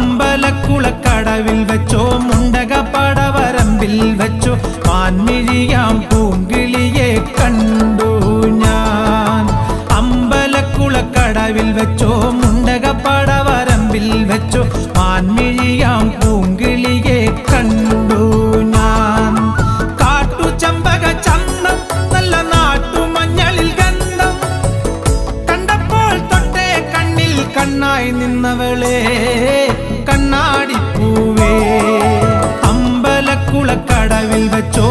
അമ്പലക്കുളക്കടവിൽ വെച്ചോ മുണ്ടകപ്പടവരമ്പിൽ വെച്ചോ മാൻമിഴിയാം പൂങ്കിളിയെ കണ്ടു ഞാൻ. അമ്പലക്കുളക്കടവിൽ വെച്ചോ മുണ്ടകപ്പടവരമ്പിൽ വെച്ചോ മാൻമിഴിയാം പൂങ്കിളിയെ കണ്ടു ഞാൻ. കാട്ടുചമ്പക ചന്തം നല്ല നാട്ടുമഞ്ഞളിൽ ഗന്ധം കണ്ടപ്പോൾ തൊട്ടേ കണ്ണിൽ കണ്ണായി നിന്നവളെ കണ്ണാടിപ്പൂവേ. അമ്പലക്കുളക്കടവിൽ വെച്ചോ